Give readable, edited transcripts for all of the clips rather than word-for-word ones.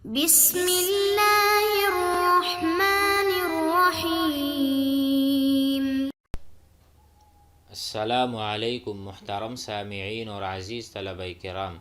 بسم اللہ الرحمن الرحیم۔ السلام علیکم محترم سامعین اور عزیز طلبہ کرام،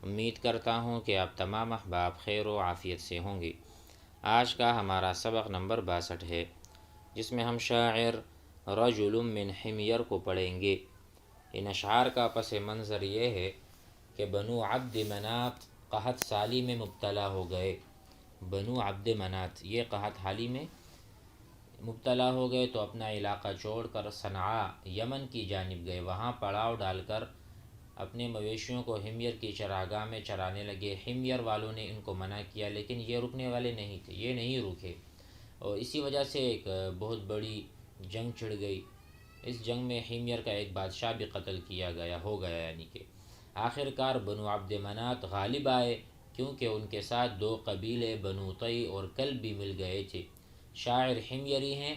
امید کرتا ہوں کہ آپ تمام احباب خیر و عافیت سے ہوں گے۔ آج کا ہمارا سبق نمبر 62 ہے، جس میں ہم شاعر رجل من حمیر کو پڑھیں گے۔ ان اشعار کا پس منظر یہ ہے کہ بنو عبد منات قحط سالی میں مبتلا ہو گئے۔ بنو عبد منات یہ قحط حالی میں مبتلا ہو گئے تو اپنا علاقہ چھوڑ کر صنعاء یمن کی جانب گئے۔ وہاں پڑاؤ ڈال کر اپنے مویشیوں کو حمیر کی چراگاہ میں چرانے لگے۔ حمیر والوں نے ان کو منع کیا، لیکن یہ رکنے والے نہیں تھے، یہ نہیں رکے، اور اسی وجہ سے ایک بہت بڑی جنگ چھڑ گئی۔ اس جنگ میں حمیر کا ایک بادشاہ بھی قتل ہو گیا، یعنی کہ آخرکار بنو عبد منات غالب آئے، کیونکہ ان کے ساتھ دو قبیلے بنو طی اور کلب بھی مل گئے تھے۔ شاعر حمیری ہیں،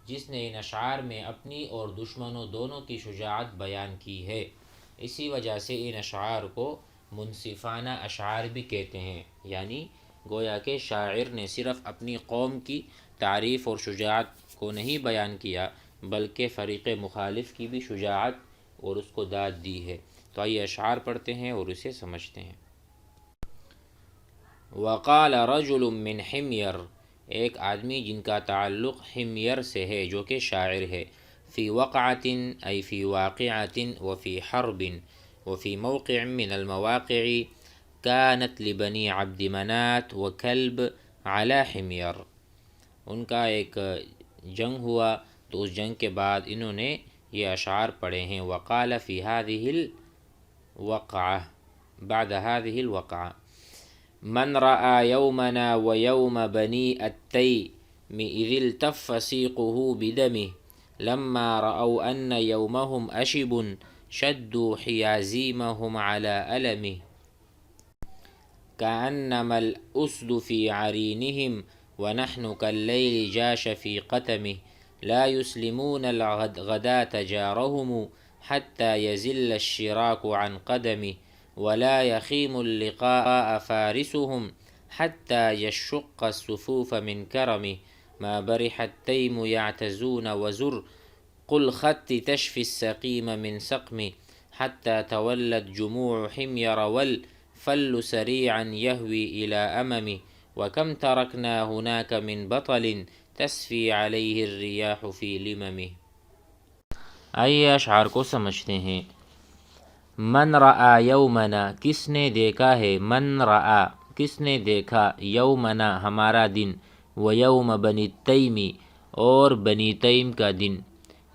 جس نے ان اشعار میں اپنی اور دشمنوں دونوں کی شجاعت بیان کی ہے۔ اسی وجہ سے ان اشعار کو منصفانہ اشعار بھی کہتے ہیں، یعنی گویا کہ شاعر نے صرف اپنی قوم کی تعریف اور شجاعت کو نہیں بیان کیا، بلکہ فریق مخالف کی بھی شجاعت اور اس کو داد دی ہے۔ تو آئیے اشعار پڑھتے ہیں اور اسے سمجھتے ہیں۔ وقال رجل من حمیر، ایک آدمی جن کا تعلق حمیر سے ہے جو کہ شاعر ہے۔ فی وقعۃ ای فی واقعۃ وفی حرب وفی موقع من المواقع کانت لبنی عبد منات وکلب علی حمیر۔ ان کا ایک جنگ ہوا تو اس جنگ کے بعد انہوں نے یہ اشعار پڑھے ہیں۔ وقال فی هذه الوقعہ بعد هذه الوقعہ من رأى يومنا ويوم بني التيم إذ التف سيقه بدمه لما رأوا أن يومهم أشب شدوا حيازيمهم على ألمه كأنما الأسد في عرينهم ونحن كالليل جاش في قتمه لا يسلمون الغداة جارهم حتى يزل الشراك عن قدمه ولا يخيم اللقاء فارسهم حتى يشق الصفوف من كرمه ما برح التيم يعتزون وزر قل خط تشفي السقيم من سقمه حتى تولت جموع حمير والفل سريعا يهوي إلى أممه وكم تركنا هناك من بطل تسفي عليه الرياح في لممه۔ آئیے اشعار کو سمجھتے ہیں۔ من رآ یومنا، کس نے دیکھا ہے، من رآ کس نے دیکھا، یومنا ہمارا دن، و یوم بنی تیمی اور بنی تیم کا دن،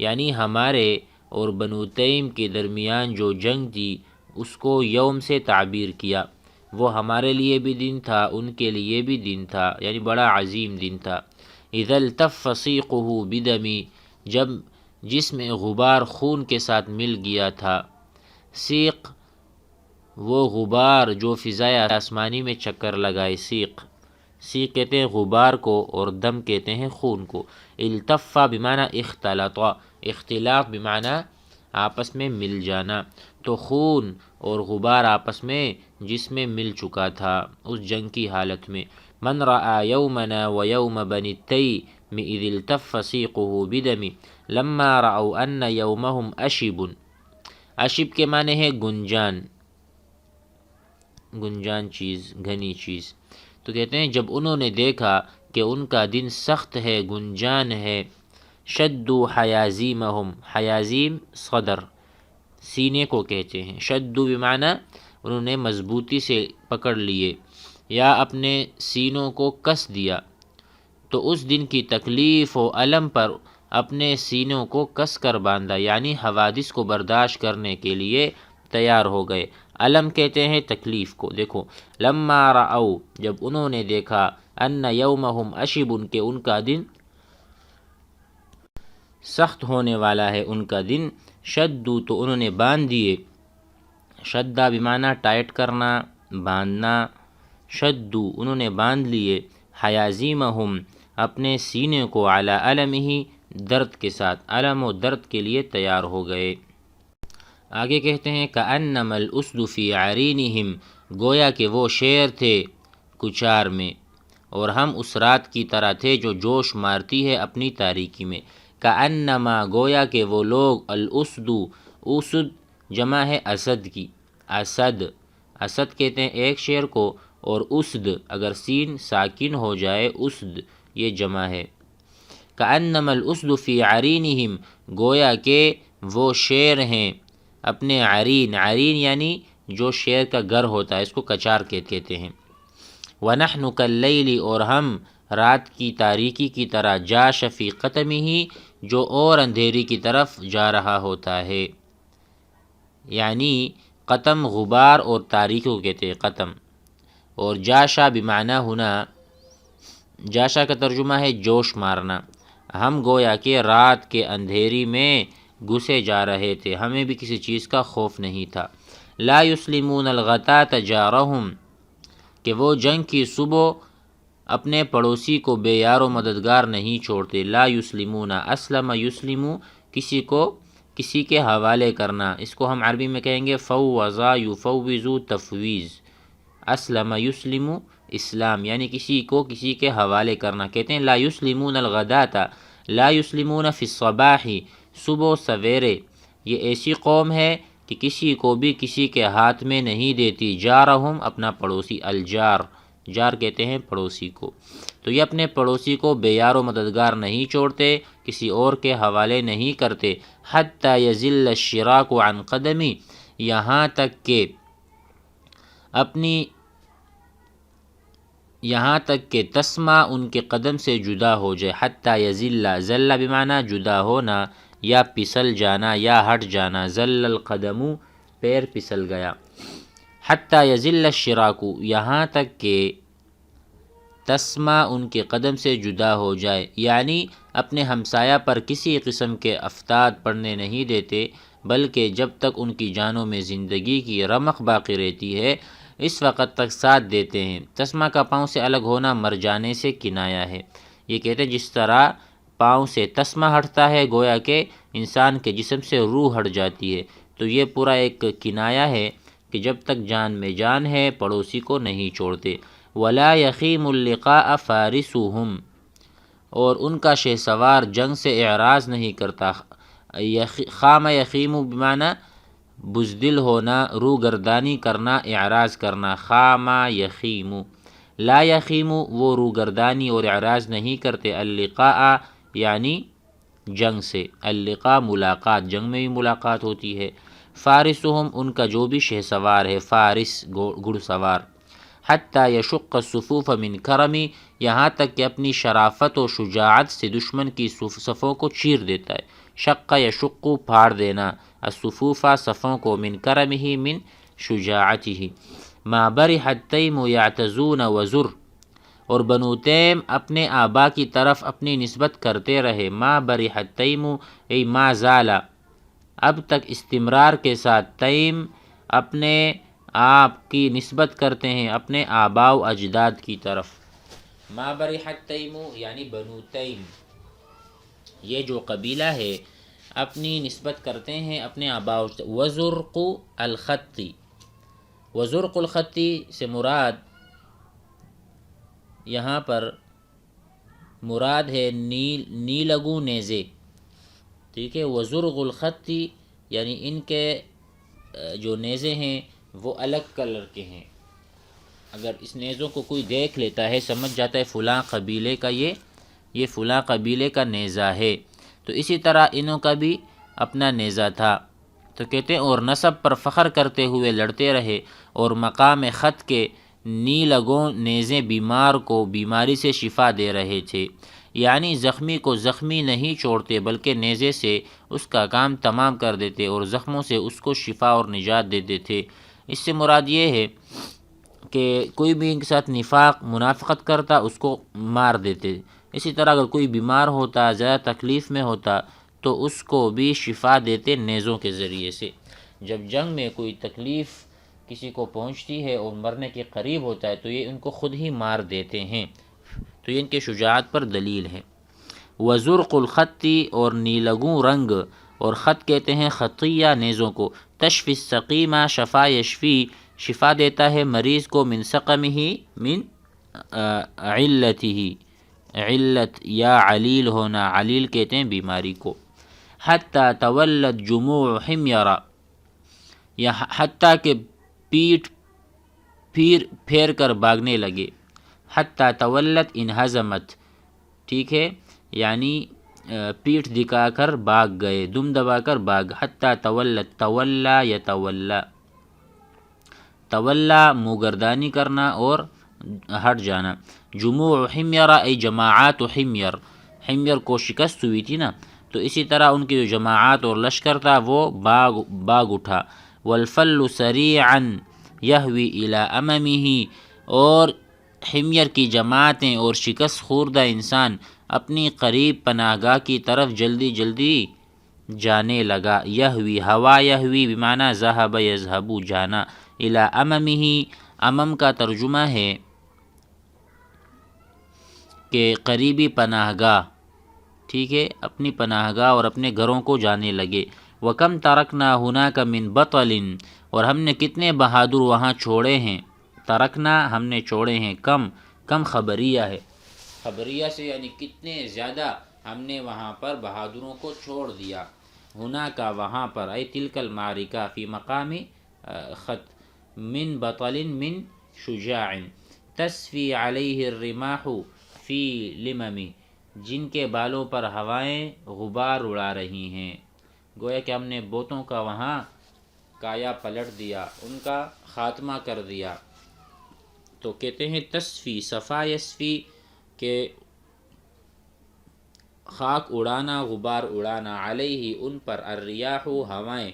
یعنی ہمارے اور بنو تیم کے درمیان جو جنگ تھی اس کو یوم سے تعبیر کیا۔ وہ ہمارے لیے بھی دن تھا، ان کے لیے بھی دن تھا، یعنی بڑا عظیم دن تھا۔ اذا التف سیقہ بدمی، جب جس میں غبار خون کے ساتھ مل گیا تھا۔ سیق وہ غبار جو فضائے آسمانی میں چکر لگائے، سیق کہتے ہیں غبار کو، اور دم کہتے ہیں خون کو۔ التفا بمعنی اختلط، اختلاط بمعنی آپس میں مل جانا، تو خون اور غبار آپس میں جس میں مل چکا تھا اس جنگ کی حالت میں۔ من رآ یومنا و یوم بنی التیم اذ التف سیقہ بدم لما رأوا ان یومہم اشب، اشب کے معنی ہے گنجان، گنجان چیز، گھنی چیز۔ تو کہتے ہیں جب انہوں نے دیکھا کہ ان کا دن سخت ہے، گنجان ہے، شدوا حیازیمہم، حیازیم صدر، سینے کو کہتے ہیں، شدوا بمعنی انہوں نے مضبوطی سے پکڑ لیے یا اپنے سینوں کو کس دیا، تو اس دن کی تکلیف و الم پر اپنے سینوں کو کس کر باندھا، یعنی حوادث کو برداشت کرنے کے لیے تیار ہو گئے۔ الم کہتے ہیں تکلیف کو۔ دیکھو، لما رأوا جب انہوں نے دیکھا، ان یومہم اشب کہ ان کا دن سخت ہونے والا ہے، ان کا دن، شدوا تو انہوں نے باندھ دیے، شدہ بمعنی ٹائٹ کرنا، باندھنا، شدوا انہوں نے باندھ لیے، حیازیمہم اپنے سینے کو، علی علمہ درد کے ساتھ، علم و درد کے لیے تیار ہو گئے۔ آگے کہتے ہیں کأنما الاسد فی عرینہم، گویا کہ وہ شیر تھے کچار میں، اور ہم اس رات کی طرح تھے جو جوش مارتی ہے اپنی تاریکی میں۔ کأنما گویا کہ وہ لوگ، الاسد، اسد جمع ہے اسد کی، اسد کہتے ہیں ایک شیر کو، اور اسد اگر سین ساکن ہو جائے اسد یہ جمع ہے۔ کأنما الاسد فی عرینہم گویا کہ وہ شیر ہیں اپنے عرین یعنی جو شیر کا گھر ہوتا ہے، اس کو کچار کہتے ہیں۔ وَنَحْنُ كَاللَّيْلِ اور ہم رات کی تاریکی کی طرح، جاش فی قتمہ جو اور اندھیری کی طرف جا رہا ہوتا ہے، یعنی قتم غبار اور تاریکی کو کہتے ہیں قتم، اور جاشا بمعنی ہونا، جاشا کا ترجمہ ہے جوش مارنا۔ ہم گویا کہ رات کے اندھیری میں گھسے جا رہے تھے، ہمیں بھی کسی چیز کا خوف نہیں تھا۔ لا یسلمون الغداة جارہم کہ وہ جنگ کی صبح اپنے پڑوسی کو بے یار و مددگار نہیں چھوڑتے۔ لا یسلمون، اسلم یسلم کسی کو کسی کے حوالے کرنا، اس کو ہم عربی میں کہیں گے فوض یفوض تفویض۔ اسلم یسلم اسلام یعنی کسی کو کسی کے حوالے کرنا، کہتے ہیں لا یسلمون الغداة، لا یسلمون فی الصباح صبح سویرے، یہ ایسی قوم ہے کہ کسی کو بھی کسی کے ہاتھ میں نہیں دیتی، جارہم اپنا پڑوسی، الجار جار کہتے ہیں پڑوسی کو، تو یہ اپنے پڑوسی کو بے یار و مددگار نہیں چھوڑتے، کسی اور کے حوالے نہیں کرتے۔ حتی یزل الشراک عن قدمی یہاں تک کہ تسمہ ان کے قدم سے جدا ہو جائے۔ حتی یزل، زل بمعنی جدا ہونا یا پسل جانا یا ہٹ جانا، زل القدم پیر پسل گیا۔ حتی یزل الشراک یہاں تک کہ تسمہ ان کے قدم سے جدا ہو جائے، یعنی اپنے ہمسایہ پر کسی قسم کے افتاد پڑنے نہیں دیتے، بلکہ جب تک ان کی جانوں میں زندگی کی رمق باقی رہتی ہے اس وقت تک ساتھ دیتے ہیں۔ تسمہ کا پاؤں سے الگ ہونا مر جانے سے کنایا ہے۔ یہ کہتے ہیں جس طرح پاؤں سے تسمہ ہٹتا ہے گویا کہ انسان کے جسم سے روح ہٹ جاتی ہے، تو یہ پورا ایک کنایا ہے کہ جب تک جان میں جان ہے پڑوسی کو نہیں چھوڑتے۔ ولا یخیم اللقاء فارسہم اور ان کا شہسوار جنگ سے اعراض نہیں کرتا۔ خام یخیم بمعنی بزدل ہونا، روگردانی کرنا، اعراض کرنا، خام یخیم۔ لا یخیم وہ روگردانی اور اعراض نہیں کرتے، اللقاء یعنی جنگ سے، اللقاء ملاقات، جنگ میں بھی ملاقات ہوتی ہے۔ فارسہم ان کا جو بھی شہسوار ہے، فارس گھڑ سوار۔ حتی یشق الصفوف من کرمی یہاں تک کہ اپنی شرافت و شجاعت سے دشمن کی صفوں کو چیر دیتا ہے۔ شق یشق پھاڑ دینا، الصفوف صفوں کو، من کرمہ من شجاعتہ۔ ما برح التیم یعتزون وزر اور بنو تیم اپنے آبا کی طرف اپنی نسبت کرتے رہے۔ ما برح التیم ای ما زال اب تک استمرار کے ساتھ، تیم اپنے آپ کی نسبت کرتے ہیں اپنے آباء و اجداد کی طرف۔ ما برح التیم یعنی بنو تیم، یہ جو قبیلہ ہے اپنی نسبت کرتے ہیں اپنے آباء و اجداد۔ وزرق الخطی، وزرق الخطی سے مراد یہاں پر مراد ہے نیلگو نیزے، ٹھیک ہے۔ وزرق الخطی یعنی ان کے جو نیزے ہیں وہ الگ کلر کے ہیں، اگر اس نیزوں کو کوئی دیکھ لیتا ہے سمجھ جاتا ہے فلاں قبیلے کا یہ فلاں قبیلے کا نیزہ ہے۔ تو اسی طرح انہوں کا بھی اپنا نیزہ تھا، تو کہتے ہیں اور نسب پر فخر کرتے ہوئے لڑتے رہے، اور مقام خط کے نیلگوں نیزے بیمار کو بیماری سے شفا دے رہے تھے، یعنی زخمی کو زخمی نہیں چھوڑتے بلکہ نیزے سے اس کا کام تمام کر دیتے اور زخموں سے اس کو شفا اور نجات دیتے تھے۔ اس سے مراد یہ ہے کہ کوئی بھی ان کے ساتھ منافقت کرتا اس کو مار دیتے۔ اسی طرح اگر کوئی بیمار ہوتا، زیادہ تکلیف میں ہوتا تو اس کو بھی شفا دیتے نیزوں کے ذریعے سے۔ جب جنگ میں کوئی تکلیف کسی کو پہنچتی ہے اور مرنے کے قریب ہوتا ہے تو یہ ان کو خود ہی مار دیتے ہیں، تو یہ ان کے شجاعت پر دلیل ہے۔ وزرق الخطی اور نیلگوں رنگ، اور خط کہتے ہیں خطیہ نیزوں کو۔ تشفی السقیمہ شفا یشفی شفا دیتا ہے مریض کو، من سقمہ من علتہ، علت یا علیل ہونا، علیل کہتے ہیں بیماری کو. حتیٰ تولت جموع حمیرہ، یا حتیٰ کہ پیٹھ پھیر کر بھاگنے لگے. حتیٰ تولت انہزمت، ٹھیک ہے، یعنی پیٹھ دکھا کر بھاگ گئے، دم دبا کر بھاگ. حتیٰ تولت، تولا یتولا، تولا منہ گردانی کرنا اور ہٹ جانا. جموع حمیرہ ای جماعات حمیر، حمیر کو شکست ہوئی تھی نا، تو اسی طرح ان کی جو جماعات اور لشکر تھا وہ باغ اٹھا. والفل سریعا یہوی الی اممہ، اور حمیر کی جماعتیں اور شکست خوردہ انسان اپنی قریب پناہ گاہ کی طرف جلدی جلدی جانے لگا. یہوی، ہوا یہوی بمعنی ذہب یذہب، جانا. الی اممہ، امم کا ترجمہ ہے کہ قریبی پناہ گاہ، ٹھیک ہے، اپنی پناہ گاہ اور اپنے گھروں کو جانے لگے. وَكَمْ تَرَكْنَا هُنَاكَ مِنْ بَطَلٍ، اور ہم نے کتنے بہادر وہاں چھوڑے ہیں. ترکنا، ہم نے چھوڑے ہیں. کم خبریہ ہے، خبریہ سے یعنی کتنے زیادہ ہم نے وہاں پر بہادروں کو چھوڑ دیا. ہناکا، وہاں پر، ای تلک المعرکہ، فی مقام خط. من بطل من شجاع، تسفی علیہ الرماح فی لمم، جن کے بالوں پر ہوائیں غبار اڑا رہی ہیں. گویا کہ ہم نے بوتوں کا وہاں کایا پلٹ دیا، ان کا خاتمہ کر دیا. تو کہتے ہیں تصفی، صفا یصفی، کہ خاک اڑانا، غبار اڑانا، علیہ ان پر، الریاح ہوائیں،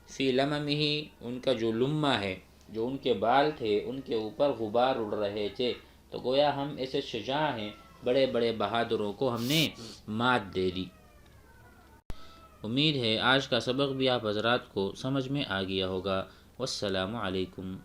فی لممہ ان کا جو لمہ ہے، جو ان کے بال تھے ان کے اوپر غبار اڑ رہے تھے. تو گویا ہم ایسے شجاع ہیں، بڑے بڑے بہادروں کو ہم نے مات دے دی. امید ہے آج کا سبق بھی آپ حضرات کو سمجھ میں آ گیا ہوگا. والسلام علیکم.